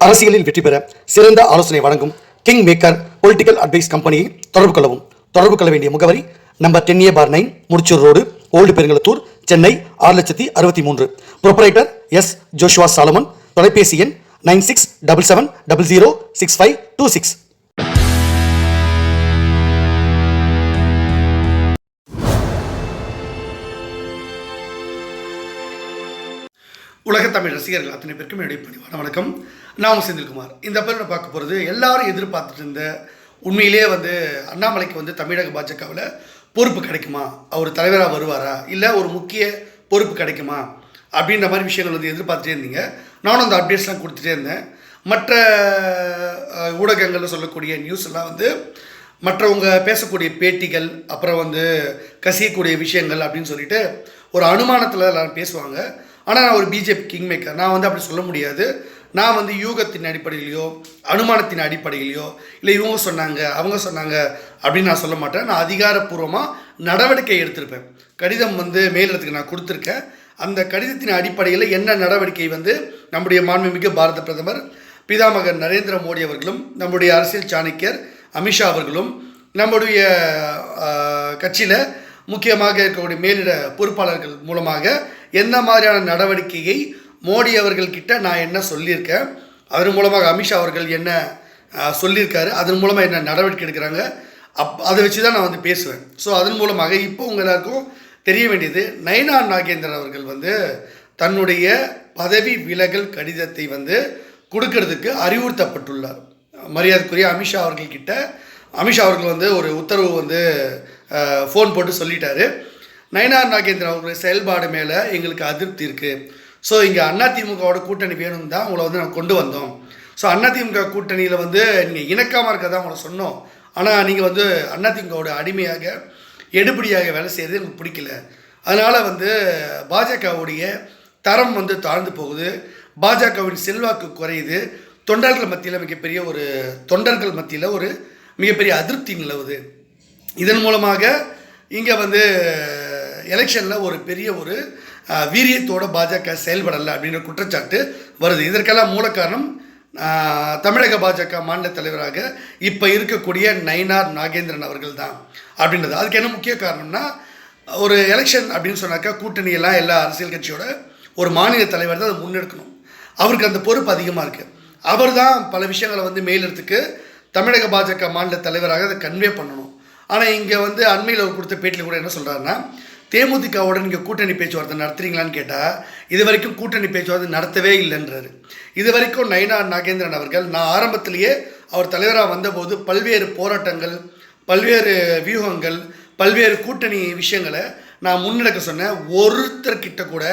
அரசியலில் வெற்றி பெற சிறந்த ஆலோசனை வழங்கும் கிங் மேக்கர் பொலிட்டிக்கல் அட்வைஸ் கம்பெனியை தொடர்பு கொள்ளவும். தொடர்பு கொள்ள வேண்டிய முகவரி number 10A/9 Mudichur road, old Perungalathur, Chennai 6,63,000. Proprietor S. Joshua Solomon. தொலைபேசி எண் 9677006526. உலக தமிழ் ரசிகர்கள் அத்தனை பேருக்கும் என்னுடைய பணிவான வணக்கம். நான் செந்தில்குமார். இந்த பேர் பார்க்க போகிறது எல்லாரும் எதிர்பார்த்துட்டு இருந்த, உண்மையிலே அண்ணாமலைக்கு தமிழக பாஜகவில் பொறுப்பு கிடைக்குமா, அவர் தலைவராக வருவாரா, இல்லை ஒரு முக்கிய பொறுப்பு கிடைக்குமா அப்படின்ற மாதிரி விஷயங்கள் எதிர்பார்த்துட்டே இருந்தீங்க. நானும் அந்த அப்டேட்ஸ்லாம் கொடுத்துட்டே இருந்தேன். மற்ற ஊடகங்களில் சொல்லக்கூடிய நியூஸ் எல்லாம் மற்றவங்க பேசக்கூடிய பேட்டிகள், அப்புறம் கசியக்கூடிய விஷயங்கள் அப்படின்னு சொல்லிட்டு ஒரு அனுமானத்தில் எல்லாரும் பேசுவாங்க. ஆனால் நான் ஒரு பிஜேபி கிங் மேக்கர், நான் அப்படி சொல்ல முடியாது. நான் யூகத்தின் அடிப்படையிலையோ அனுமானத்தின் அடிப்படையிலையோ இல்லை இவங்க சொன்னாங்க அவங்க சொன்னாங்க அப்படின்னு நான் சொல்ல மாட்டேன். நான் அதிகாரப்பூர்வமாக நடவடிக்கை எடுத்திருப்பேன். கடிதம் மேலிடத்துக்கு நான் கொடுத்துருக்கேன். அந்த கடிதத்தின் அடிப்படையில் என்ன நடவடிக்கை நம்முடைய மாண்புமிகு பாரத பிரதமர் பிதாமகர் நரேந்திர மோடி அவர்களும், நம்முடைய அரசியல் சாணக்கியர் அமித்ஷா அவர்களும், நம்முடைய கட்சியில் முக்கியமாக இருக்கக்கூடிய மேலிட பொறுப்பாளர்கள் மூலமாக என்ன மாதிரியான நடவடிக்கையை மோடி அவர்கள்கிட்ட நான் என்ன சொல்லியிருக்கேன், அதன் மூலமாக அமித்ஷா அவர்கள் என்ன சொல்லியிருக்காரு, அதன் மூலமாக என்ன நடவடிக்கை எடுக்கிறாங்க, அதை வச்சு தான் நான் பேசுவேன். ஸோ அதன் மூலமாக இப்போ உங்கள் எல்லாருக்கும் தெரிய வேண்டியது, நயினார் நாகேந்திரன் அவர்கள் தன்னுடைய பதவி விலகல் கடிதத்தை கொடுக்கறதுக்கு அறிவுறுத்தப்பட்டுள்ளார். மரியாதைக்குரிய அமித்ஷா அவர்கள்கிட்ட அமித்ஷா அவர்கள் ஒரு உத்தரவு ஃபோன் போட்டு சொல்லிட்டாரு. நயினார் நாகேந்திரன் அவர்களுடைய செயல்பாடு மேலே எங்களுக்கு அதிருப்தி இருக்குது. ஸோ இங்கே அதிமுகவோட கூட்டணி வேணும் தான் உங்களை நாங்கள் கொண்டு வந்தோம். ஸோ அதிமுக கூட்டணியில் நீங்கள் இணக்கமாக இருக்கதான் உங்களை சொன்னோம். ஆனால் நீங்கள் அதிமுகவோட அடிமையாக எடுபடியாக வேலை செய்கிறது எனக்கு பிடிக்கல. அதனால் பாஜகவுடைய தரம் தாழ்ந்து போகுது, பாஜகவின் செல்வாக்கு குறையுது, தொண்டர்கள் மத்தியில் ஒரு மிகப்பெரிய அதிருப்தி நிலவுது. இதன் மூலமாக இங்கே எலெக்ஷனில் ஒரு பெரிய ஒரு வீரியத்தோடு பாஜக செயல்படலை அப்படின்ற குற்றச்சாட்டு வருது. இதற்கெல்லாம் மூல காரணம் தமிழக பாஜக மாநில தலைவராக இப்போ இருக்கக்கூடிய நயினார் நாகேந்திரன் அவர்கள் தான் அப்படின்றது. அதுக்கு என்ன முக்கிய காரணம்னா, ஒரு எலெக்ஷன் அப்படின்னு சொன்னாக்கா கூட்டணியெல்லாம் எல்லா அரசியல் கட்சியோட ஒரு மாநில தலைவர் தான் அதை முன்னெடுக்கணும். அவருக்கு அந்த பொறுப்பு அதிகமாக இருக்குது. அவர் தான் பல விஷயங்களை மேலிடத்துக்கு தமிழக பாஜக மாநில தலைவராக அதை கன்வே பண்ணணும். ஆனால் இங்கே அண்மையில் அவர் கொடுத்த பேட்டியில் கூட என்ன சொல்கிறாருன்னா, தேமுதிகவோட நீங்கள் கூட்டணி பேச்சுவார்த்தை நடத்துறீங்களான்னு கேட்டால் இது வரைக்கும் கூட்டணி பேச்சுவார்த்தை நடத்தவே இல்லைன்றாரு. இது வரைக்கும் நயினார் நாகேந்திரன் அவர்கள், நான் ஆரம்பத்திலேயே அவர் தலைவராக வந்தபோது பல்வேறு போராட்டங்கள், பல்வேறு வியூகங்கள், பல்வேறு கூட்டணி விஷயங்களை நான் முன்னெடுக்க சொன்னேன். ஒருத்தர்கிட்ட கூட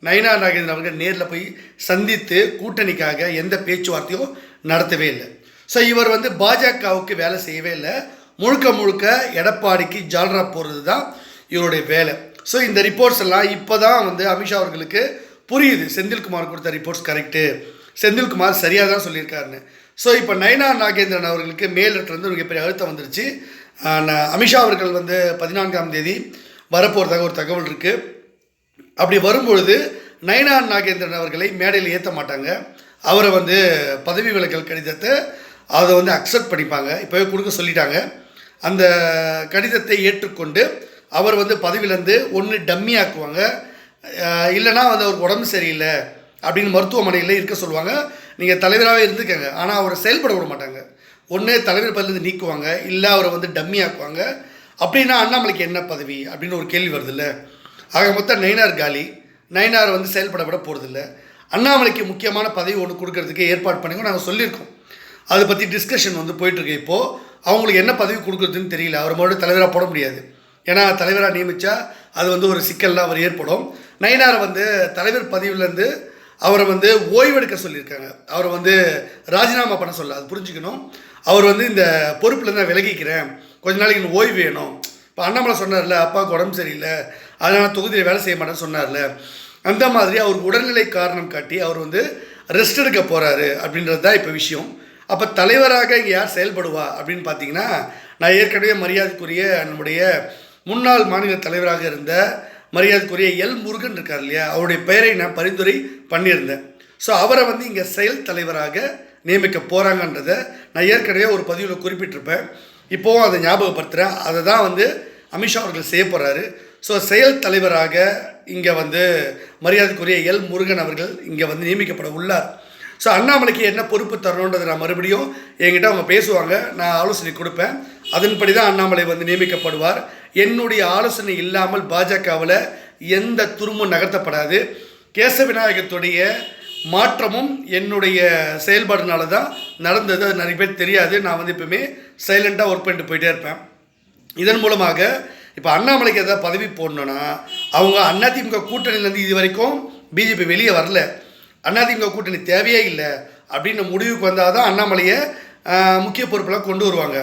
நயினார் நாகேந்திரன் அவர்கள் நேரில் போய் சந்தித்து கூட்டணிக்காக எந்த பேச்சுவார்த்தையும் நடத்தவே இல்லை. ஸோ இவர் பாஜகவுக்கு வேலை செய்யவே இல்லை. முழுக்க முழுக்க எடப்பாடிக்கு ஜால்ரா போகிறது தான் இவருடைய வேலை. ஸோ இந்த ரிப்போர்ட்ஸ் எல்லாம் இப்போ தான் அமித்ஷா அவர்களுக்கு புரியுது. செந்தில்குமார் கொடுத்த ரிப்போர்ட்ஸ் கரெக்டு, செந்தில்குமார் சரியாக தான் சொல்லியிருக்காருன்னு. ஸோ இப்போ நயினார் நாகேந்திரன் அவர்களுக்கு மேலிடத்துலேருந்து மிகப்பெரிய அழுத்தம் வந்துருச்சு. அமித்ஷா அவர்கள் 14ஆம் தேதி வரப்போகிறதாக ஒரு தகவல் இருக்குது. அப்படி வரும்பொழுது நயினார் நாகேந்திரன் அவர்களை மேடையில் ஏற்ற மாட்டாங்க. அவரை பதவி விலகல் கடிதத்தை அதை அக்செப்ட் பண்ணிப்பாங்க. இப்போவே கொடுக்க சொல்லிட்டாங்க. அந்த கடிதத்தை ஏற்றுக்கொண்டு அவர் பதவியிலேருந்து ஒன்று டம்மி ஆக்குவாங்க, இல்லைனா அவருக்கு உடம்பு சரியில்லை அப்படின்னு மருத்துவமனையில் இருக்க சொல்லுவாங்க. நீங்கள் தலைவராகவே இருந்துக்கங்க, ஆனால் அவரை செயல்பட விட மாட்டாங்க. ஒன்று தலைவர் பதவியிலேருந்து நீக்குவாங்க, இல்லை அவரை டம்மி ஆக்குவாங்க. அப்படின்னா அண்ணாமலைக்கு என்ன பதவி அப்படின்னு ஒரு கேள்வி வருதில்ல. ஆக மொத்தம் நயினார் காலி, நயினார் செயல்பட விட போகிறதில்ல. அண்ணாமலைக்கு முக்கியமான பதவி ஒன்று கொடுக்கறதுக்கு ஏற்பாடு பண்ணிங்க நாங்கள் சொல்லியிருக்கோம். அதை பற்றி டிஸ்கஷன் போயிட்டுருக்கு. இப்போது அவங்களுக்கு என்ன பதவி கொடுக்குறதுன்னு தெரியல. அவர் மறுபடியும் தலைவராக போட முடியாது. ஏன்னா தலைவராக நியமித்தா அது ஒரு சிக்கல்லாம் அவர் ஏற்படும். நயினாரை தலைவர் பதவியிலேருந்து அவரை ஓய்வெடுக்க சொல்லியிருக்காங்க. அவரை ராஜினாமா பண்ண சொல்ல, அது புரிஞ்சுக்கணும். அவர் இந்த பொறுப்பில் நான் விலகிக்கிறேன், கொஞ்ச நாளைக்கு எனக்கு ஓய்வு வேணும். இப்போ அண்ணாமலை சொன்னார்ல, அப்பாவுக்கு உடம்பு சரியில்லை அதனால் தொகுதியில் வேலை செய்ய மாட்டேன்னு சொன்னார்ல, அந்த மாதிரி அவருக்கு உடல்நிலை காரணம் காட்டி அவர் ரெஸ்ட் எடுக்க போகிறாரு அப்படின்றது தான் இப்போ விஷயம். அப்போ தலைவராக இங்கே யார் செயல்படுவா அப்படின்னு பார்த்தீங்கன்னா, நான் ஏற்கனவே மரியாதைக்குரிய நம்முடைய முன்னாள் மாநில தலைவராக இருந்த மரியாதைக்குரிய எல் முருகன் இருக்கார் இல்லையா, அவருடைய பெயரை நான் பரிந்துரை பண்ணியிருந்தேன். ஸோ அவரை வந்து இங்கே செயல் தலைவராக நியமிக்க போகிறாங்கன்றதை நான் ஏற்கனவே ஒரு பதிவில் குறிப்பிட்டிருப்பேன். இப்போவும் அதை ஞாபகப்படுத்துகிறேன். அதை தான் வந்து அமித்ஷா அவர்கள் செய்ய போகிறாரு. ஸோ செயல் தலைவராக இங்கே வந்து மரியாதைக்குரிய எல் முருகன் அவர்கள் இங்கே வந்து நியமிக்கப்பட உள்ளார். ஸோ அண்ணாமலைக்கு என்ன பொறுப்பு தரணுன்றதை நான் மறுபடியும் என்கிட்ட அவங்க பேசுவாங்க, நான் ஆலோசனை கொடுப்பேன். அதன்படி தான் அண்ணாமலை வந்து நியமிக்கப்படுவார். என்னுடைய ஆலோசனை இல்லாமல் பாஜகவில் எந்த துருமும் நகர்த்தப்படாது. கேச விநாயகத்துடைய மாற்றமும் என்னுடைய செயல்பாடுனால தான் நடந்தது. அது நிறைய பேர் தெரியாது. நான் வந்து எப்பவுமே சைலண்ட்டாக ஒர்க் பண்ணிட்டு போயிட்டே இருப்பேன். இதன் மூலமாக இப்போ அண்ணாமலைக்கு எதாவது பதவி போடணுன்னா அவங்க அதிமுக கூட்டணியிலேருந்து இது வரைக்கும் பிஜேபி வெளியே வரல, அதிமுக கூட்டணி தேவையே இல்லை அப்படின்னு முடிவுக்கு வந்தால் தான் அண்ணாமலையை முக்கிய பொறுப்பெல்லாம் கொண்டு வருவாங்க.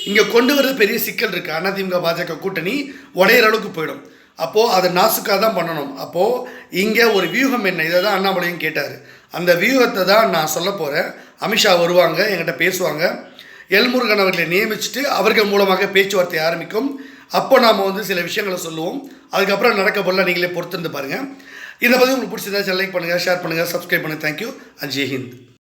இங்கே கொண்டு வரது பெரிய சிக்கல் இருக்குது. அதிமுக பாஜக கூட்டணி உடையிற அளவுக்கு போயிடும். அப்போது அதை நாசுக்காக தான் பண்ணணும். அப்போது இங்கே ஒரு வியூகம் என்ன, இதை தான் அண்ணாமலையும் கேட்டார். அந்த வியூகத்தை தான் நான் சொல்ல போகிறேன். அமித்ஷா வருவாங்க, என்கிட்ட பேசுவாங்க. எல்முருகன் அவர்களை நியமிச்சுட்டு அவர்கள் மூலமாக பேச்சுவார்த்தை ஆரம்பிக்கும். அப்போ நாம் வந்து சில விஷயங்களை சொல்லுவோம். அதுக்கப்புறம் நடக்க போல நீங்களே பொறுத்திருந்து பாருங்கள். இந்த பதிவு உங்களுக்கு பிடிச்சதா லைக் பண்ணுங்கள், ஷேர் பண்ணுங்கள், சப்ஸ்கிரைப் பண்ணுங்கள். தேங்க்யூ. ஜெய் ஹிந்த்.